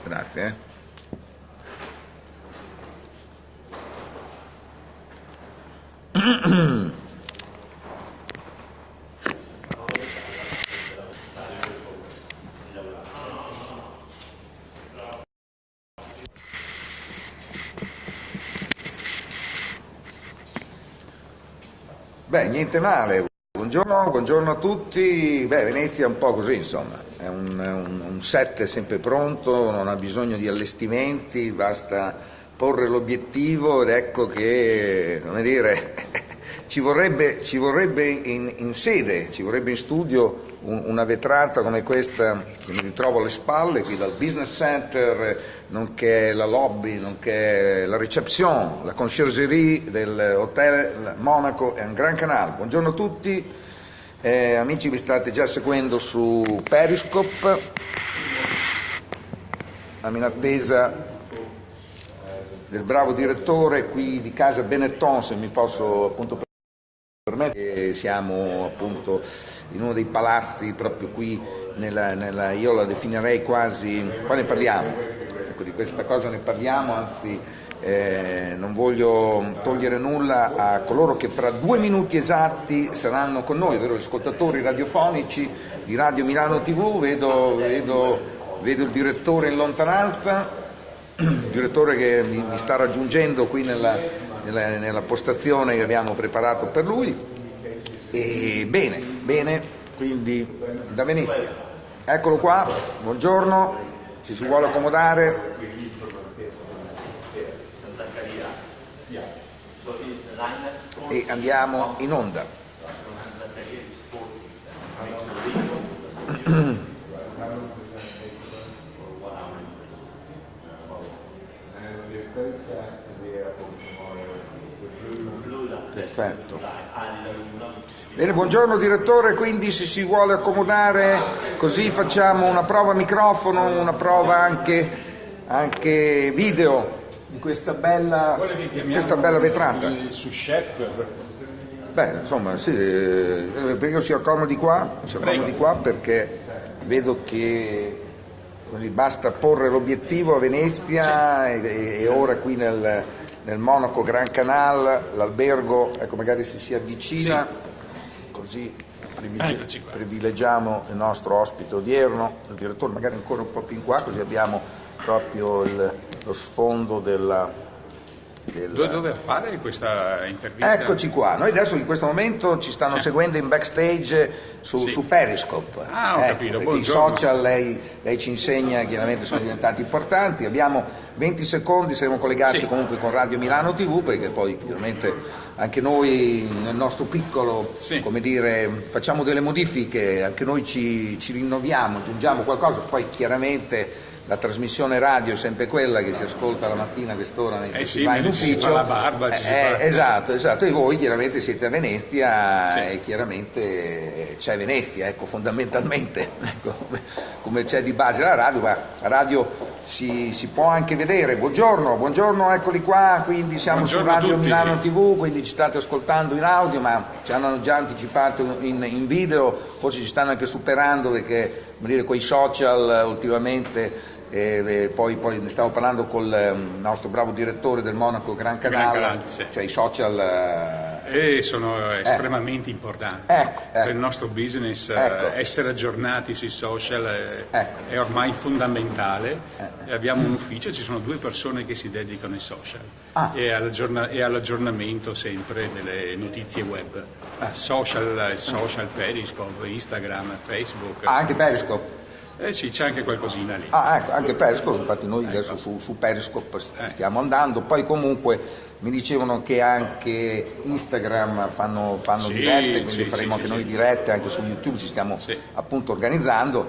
Grazie. Beh, niente male. Buongiorno a tutti. Beh, Venezia è un po' così, insomma, è un set sempre pronto, non ha bisogno di allestimenti, basta porre l'obiettivo ed ecco che, come dire, ci vorrebbe in sede, ci vorrebbe in studio una vetrata come questa che mi ritrovo alle spalle, qui dal business center, nonché la lobby, nonché la reception, la conciergerie del Hotel Monaco e un Gran Canal. Buongiorno a tutti, amici, mi state già seguendo su Periscope, in attesa del bravo direttore qui di casa Benetton, se mi posso appunto permettere. Siamo appunto in uno dei palazzi proprio qui io la definirei quasi, qua ne parliamo, ecco, di questa cosa ne parliamo, anzi non voglio togliere nulla a coloro che fra 2 minuti esatti saranno con noi, ovvero gli ascoltatori radiofonici di Radio Milano TV. Vedo il direttore in lontananza, il direttore che mi sta raggiungendo qui nella postazione che abbiamo preparato per lui. E bene, quindi da Venezia. Eccolo qua, buongiorno, ci si vuole accomodare. E andiamo in onda. Perfetto. Bene, buongiorno direttore, quindi se si vuole accomodare così facciamo una prova microfono, una prova anche video di questa bella vetrata. Su chef. Beh, insomma, sì, prego si accomodi qua perché vedo che basta porre l'obiettivo a Venezia, sì. e ora qui nel Monaco Gran Canal, l'albergo, ecco, magari si avvicina, sì. Così privilegiamo il nostro ospite odierno, il direttore, magari ancora un po' più in qua, così abbiamo proprio lo sfondo Dove appare questa intervista? Eccoci qua, noi adesso in questo momento ci stanno seguendo in backstage su Periscope. Ho capito, i social lei ci insegna, chiaramente sono diventati importanti. Abbiamo 20 secondi, saremo collegati comunque con Radio Milano TV, perché poi chiaramente anche noi nel nostro piccolo, come dire, facciamo delle modifiche, anche noi ci rinnoviamo, aggiungiamo qualcosa, poi chiaramente la trasmissione radio è sempre quella che si ascolta la mattina a quest'ora mentre si va in ufficio. Si fa la barba, esatto, e voi chiaramente siete a Venezia, e chiaramente c'è Venezia, ecco, fondamentalmente, ecco, come c'è di base la radio, ma la radio si può anche vedere. Buongiorno, eccoli qua, quindi siamo su Radio Milano TV, quindi ci state ascoltando in audio, ma ci hanno già anticipato in video, forse ci stanno anche superando perché, come dire, quei social ultimamente. Poi ne stavo parlando col nostro bravo direttore del Monaco Gran Canal, cioè i social sono estremamente importanti per il nostro business. Essere aggiornati sui social è ormai fondamentale. Abbiamo un ufficio, ci sono 2 persone che si dedicano ai social e all'aggiornamento sempre delle notizie web. Social, Periscope, Instagram, Facebook. Anche Periscope? Sì, c'è anche qualcosina lì. Ecco, anche Periscope, infatti noi adesso su Periscope stiamo andando, poi comunque mi dicevano che anche Instagram fanno dirette, quindi faremo anche noi dirette, anche su YouTube ci stiamo appunto organizzando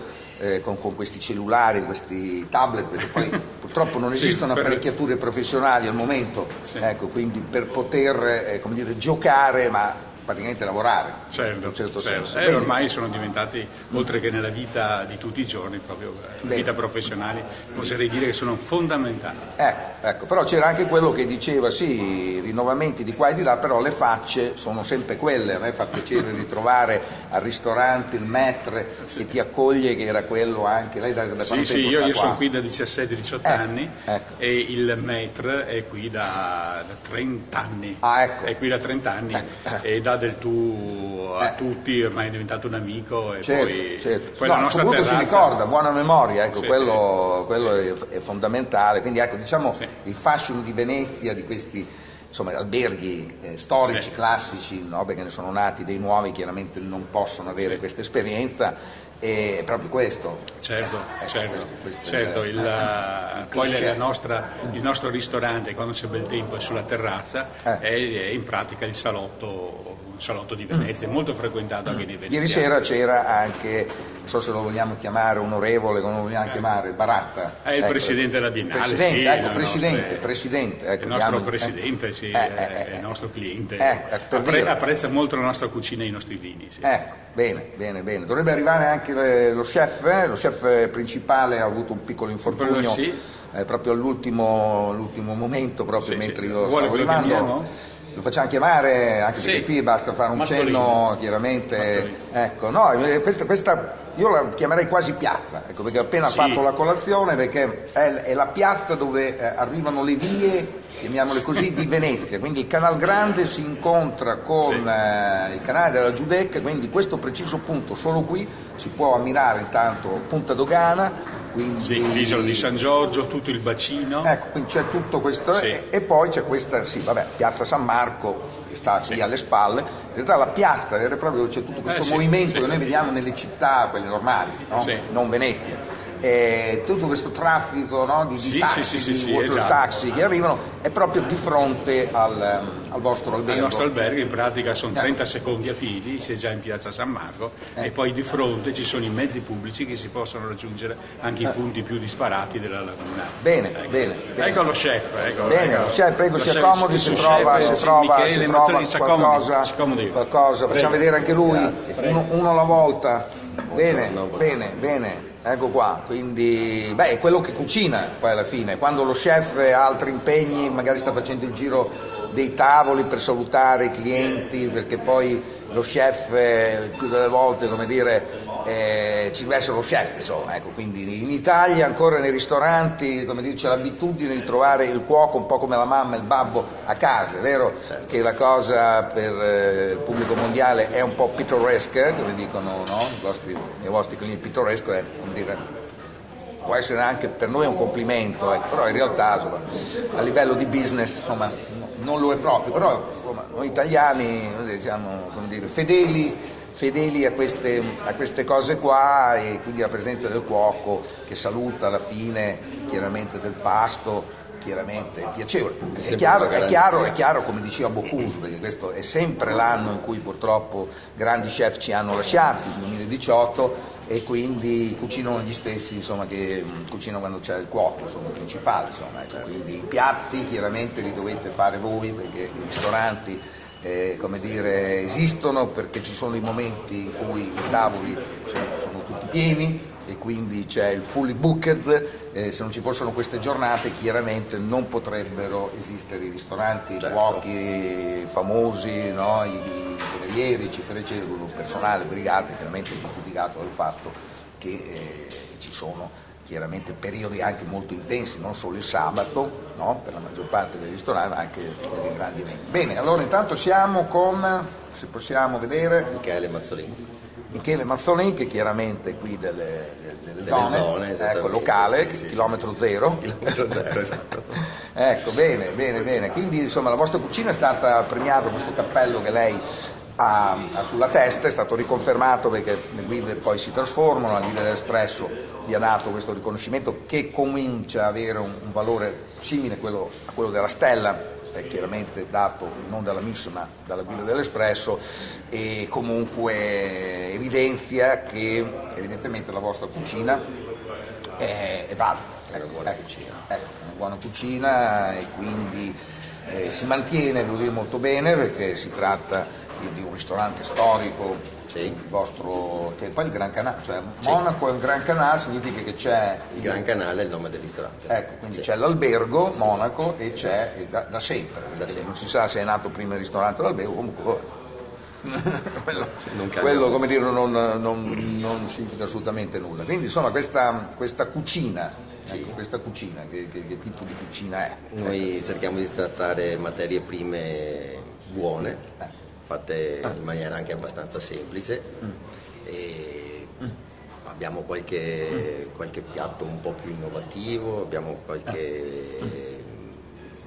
con questi cellulari, questi tablet, perché poi purtroppo non esistono apparecchiature professionali al momento, ecco, quindi per poter come dire, giocare, ma praticamente lavorare. Certo, in un certo certo. senso. E ormai sono diventati, oltre che nella vita di tutti i giorni, proprio vita professionale, oserei dire che sono fondamentali. Ecco, però c'era anche quello che diceva sì, rinnovamenti di qua e di là, però le facce sono sempre quelle. A me fa piacere ritrovare al ristorante il maître che ti accoglie, che era quello anche. Lei da quanto tempo sì, sta io qua? sono qui da 17-18 anni e il maître è qui da 30 anni. Ecco. È qui da 30 anni e dà del tu a tutti, ormai è diventato un amico e certo. poi la nostra terrazza... si ricorda, buona memoria, ecco, Sì, quello è fondamentale. Quindi ecco, diciamo il fascino di Venezia, di questi insomma alberghi storici, classici, no? Perché ne sono nati dei nuovi, chiaramente non possono avere questa esperienza. È proprio questo. Certo. Poi il nostro ristorante, quando c'è bel tempo, è sulla terrazza, è in pratica il salotto di Venezia, è molto frequentato anche nei veneziani. Ieri sera c'era anche, non so se lo vogliamo chiamare onorevole, come lo vogliamo chiamare, Baratta. È il presidente della Biennale, presidente. Ecco, il nostro presidente, è il nostro cliente. Apprezza molto la nostra cucina e i nostri vini. Sì. Ecco, bene. Dovrebbe arrivare anche lo chef principale ha avuto un piccolo infortunio proprio all'ultimo momento, proprio mentre io stavo arrivando. Lo facciamo chiamare, anche perché qui basta fare un cenno, chiaramente. Mazzolini. Ecco, no, questa io la chiamerei quasi piazza, ecco, perché ho appena fatto la colazione, perché è la piazza dove arrivano le vie, chiamiamole così, di Venezia, quindi il Canal Grande si incontra con il canale della Giudecca, quindi questo preciso punto, solo qui si può ammirare intanto Punta Dogana, quindi l'isola di San Giorgio, tutto il bacino. Ecco, quindi c'è tutto questo e poi c'è questa, piazza San Marco, che sta lì alle spalle. In realtà la piazza è proprio, c'è tutto questo movimento che noi vediamo nelle città, quelle normali, no? Non Venezia. Tutto questo traffico, no? di taxi, water taxi che arrivano è proprio di fronte al vostro albergo. Il nostro albergo in pratica sono 30 secondi a piedi, si è già in piazza San Marco e poi di fronte ci sono i mezzi pubblici che si possono raggiungere anche i punti più disparati della laguna. Bene. Ecco lo chef. Lo chef, prego, si accomodi, si trova qualcosa. Facciamo vedere anche lui, uno alla volta. Bene. Ecco qua, quindi è quello che cucina poi alla fine, quando lo chef ha altri impegni, magari sta facendo il giro dei tavoli per salutare i clienti, perché poi lo chef più delle volte, come dire, ci deve essere lo chef, insomma, ecco, quindi in Italia ancora nei ristoranti, come dire, c'è l'abitudine di trovare il cuoco un po' come la mamma e il babbo a casa, è vero che la cosa per il pubblico mondiale è un po' pittoresca, come dicono, no? I vostri clienti, pittoresco è, come dire, può essere anche per noi un complimento, però in realtà insomma, a livello di business insomma, non lo è proprio, però insomma, noi italiani siamo, come dire, fedeli a queste cose qua, e quindi la presenza del cuoco che saluta alla fine chiaramente del pasto, chiaramente è piacevole. È chiaro, come diceva Bocuse, perché questo è sempre l'anno in cui purtroppo grandi chef ci hanno lasciati, il 2018, e quindi cucinano gli stessi, insomma, che cucinano quando c'è il cuoco, insomma, principale, insomma, ecco. Quindi i piatti chiaramente li dovete fare voi, perché i ristoranti come dire, esistono perché ci sono i momenti in cui i tavoli sono tutti pieni e quindi c'è il fully booked, se non ci fossero queste giornate chiaramente non potrebbero esistere i ristoranti, i cuochi famosi, no? I camerieri, eccetera, il personale, brigate, chiaramente giustificato dal fatto che ci sono chiaramente periodi anche molto intensi, non solo il sabato, no? Per la maggior parte dei ristoranti, ma anche dei grandi eventi. Bene, allora intanto siamo con, se possiamo vedere, Michele Mazzolin, che chiaramente è qui delle zone ecco, locale, chilometro zero. Esatto. Ecco, bene. Quindi insomma la vostra cucina è stata premiata, questo cappello che lei ha sulla testa, è stato riconfermato perché le guide poi si trasformano, la guida dell'Espresso vi ha dato questo riconoscimento che comincia a avere un valore simile a quello della Stella, chiaramente dato non dalla Miss ma dalla guida dell'Espresso, e comunque evidenzia che evidentemente la vostra cucina è valida, una buona cucina, e quindi si mantiene, devo dire, molto bene, perché si tratta di un ristorante storico, sì. Il vostro, che poi il Gran Canale, cioè Monaco è un Gran Canale, significa che c'è... Il Gran Canale è il nome del ristorante. Ecco, quindi c'è l'albergo, Monaco, e c'è da sempre. Da sempre. Non si sa se è nato prima il ristorante o l'albergo, comunque... quello come dire non significa assolutamente nulla, quindi insomma questa cucina, sì. Ecco, questa cucina che tipo di cucina è? Noi cerchiamo di trattare materie prime buone, fatte in maniera anche abbastanza semplice e abbiamo qualche piatto un po' più innovativo, abbiamo qualche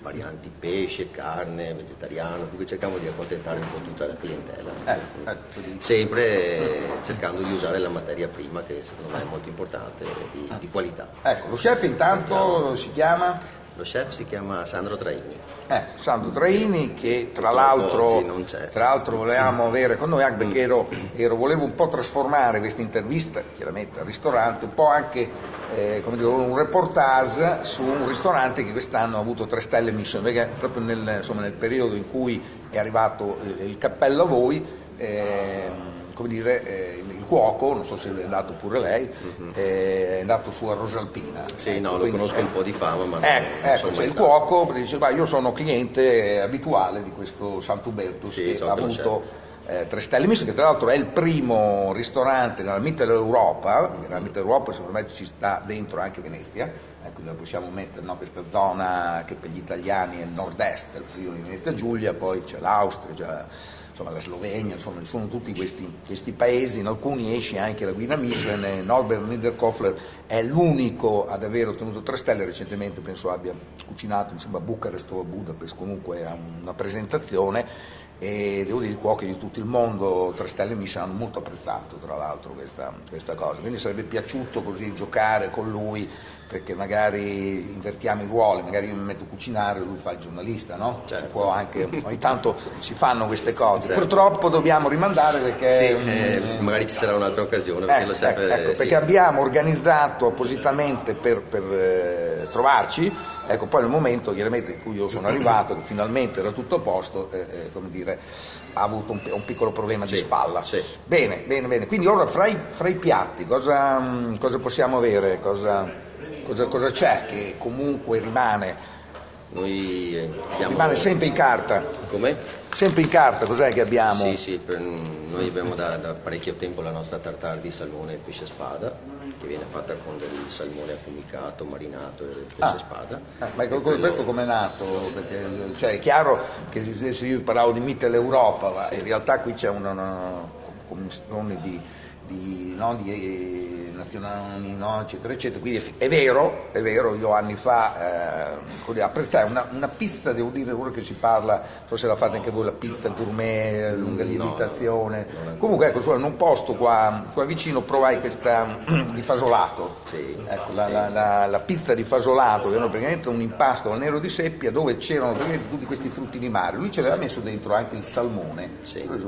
varianti pesce, carne, vegetariano, quindi cerchiamo di accontentare un po' tutta la clientela. Sempre cercando di usare la materia prima, che secondo me è molto importante, di qualità. Ecco, lo chef intanto si chiama? Lo chef si chiama Sandro Traini. Sandro Traini, che tra l'altro volevamo avere con noi, anche perché volevo un po' trasformare questa intervista, chiaramente al ristorante, un po' anche un reportage su un ristorante che quest'anno ha avuto 3 stelle Michelin, perché proprio nel periodo in cui è arrivato il cappello a voi, il cuoco, non so se è andato pure lei, è andato su a Rosalpina. Sì, no, lo conosco un po' di fama, ma il cuoco dice, io sono cliente abituale di questo Sant'Ubertus, che ha avuto 3 stelle Michelin, che tra l'altro è il primo ristorante nella Mitteleuropa, nella Mitteleuropa secondo me ci sta dentro anche Venezia, quindi la possiamo mettere, no, questa zona che per gli italiani è il nord-est, il Friuli Venezia Giulia, poi c'è l'Austria, c'è la Slovenia, insomma ci sono tutti questi paesi, in alcuni esce anche la guida Michelin, e Norbert Niederkofler è l'unico ad aver ottenuto 3 stelle, recentemente penso abbia cucinato, mi sembra a Bucarest o a Budapest, comunque a una presentazione, e devo dire i cuochi di tutto il mondo 3 stelle Michelin hanno molto apprezzato tra l'altro questa cosa, quindi sarebbe piaciuto così giocare con lui, perché magari invertiamo i ruoli, magari io mi metto a cucinare e lui fa il giornalista, no? Certo. Si può anche, ogni tanto si fanno queste cose, certo. Purtroppo dobbiamo rimandare perché... magari ci sarà un'altra occasione, perché lo chef, perché abbiamo organizzato appositamente per trovarci, poi nel momento chiaramente in cui io sono arrivato, che finalmente era tutto a posto, ha avuto un piccolo problema di spalla. Sì. Bene, quindi ora fra i piatti cosa possiamo avere? Cosa c'è che comunque rimane? Rimane sempre in carta. Come? Sempre in carta, cos'è che abbiamo? Sì, noi abbiamo da parecchio tempo la nostra tartare di salmone e pesce spada, che viene fatta con del salmone affumicato, marinato e pesce spada. Ma questo com'è nato? Perché è chiaro che se io parlavo di Mitteleuropa, ma in realtà qui c'è una commissione di nazionali, no, eccetera eccetera, quindi è vero, io anni fa apprezzai una pizza, devo dire, ora che si parla, non so se la fate anche voi, la pizza gourmet, lunga lievitazione, comunque in un posto qua vicino provai questa di fasolato, la pizza di fasolato, che era praticamente un impasto al nero di seppia dove c'erano tutti questi frutti di mare, lui ci aveva messo dentro anche il salmone,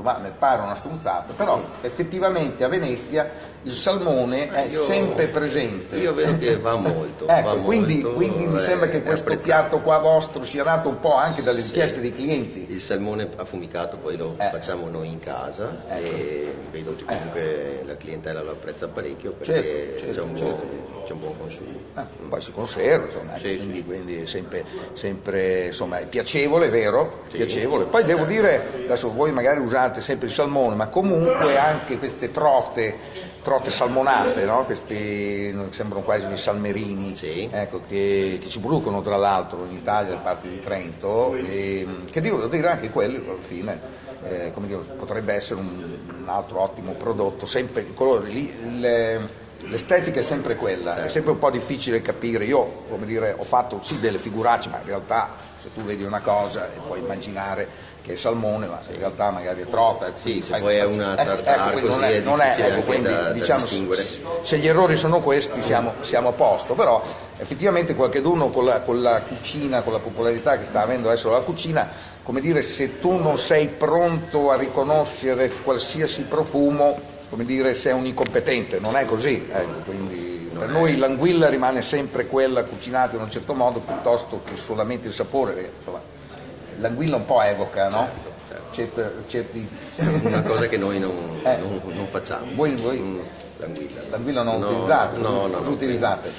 ma mi pare una stronzata, però effettivamente a Venezia il salmone è sempre presente. Io vedo che va molto. Quindi mi sembra che questo piatto qua vostro sia nato un po' anche dalle richieste dei clienti. Il salmone affumicato poi lo facciamo noi in casa e vedo che comunque la clientela lo apprezza parecchio perché c'è un buon consumo. Poi si conserva, insomma, quindi è sempre insomma, è piacevole, vero? Piacevole. Poi devo dire, adesso voi magari usate sempre il salmone, ma comunque anche queste trote salmonate, no? Questi sembrano quasi dei salmerini, che ci producono tra l'altro in Italia, da parte di Trento, che devo dire anche quelli alla fine potrebbe essere un altro ottimo prodotto, sempre il colore l'estetica è sempre quella, è sempre un po' difficile capire. Io ho fatto delle figuracce, ma in realtà se tu vedi una cosa e puoi immaginare che è salmone, ma in realtà magari è trota. Se poi è una tartare così è difficile anche da distinguere. Se gli errori sono questi siamo a posto, però effettivamente qualcheduno con la cucina, con la popolarità che sta avendo adesso la cucina, se tu non sei pronto a riconoscere qualsiasi profumo, sei un incompetente, non è così, quindi per noi l'anguilla rimane sempre quella cucinata in un certo modo piuttosto che solamente il sapore, l'anguilla un po' evoca, no? certi... Una cosa che noi non facciamo. Voi L'anguilla. L'anguilla non utilizzate? No, cosa utilizzate?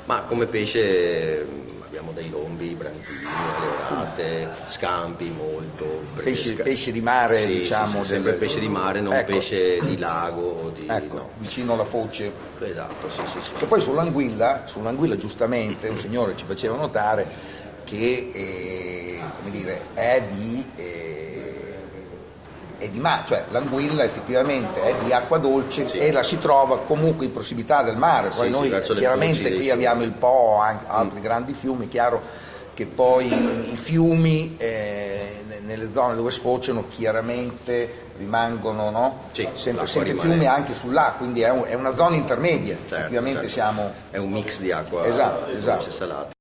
Ma come pesce abbiamo dei rombi, branzini, alle orate, scampi molto. Pesce di mare, sì, diciamo. Sì, sempre pesce di mare, non pesce di lago. No. Vicino alla foce. Esatto, sì. E poi sull'anguilla giustamente un signore ci faceva notare che come dire, è di mare, cioè l'anguilla effettivamente è di acqua dolce e la si trova comunque in prossimità del mare. Poi noi chiaramente qui abbiamo il Po, anche altri grandi fiumi, chiaro che poi i fiumi nelle zone dove sfociano chiaramente rimangono, no? Sempre fiumi anche sull'acqua, quindi è una zona intermedia. Certo, ovviamente certo. È un mix di acqua dolce e salata.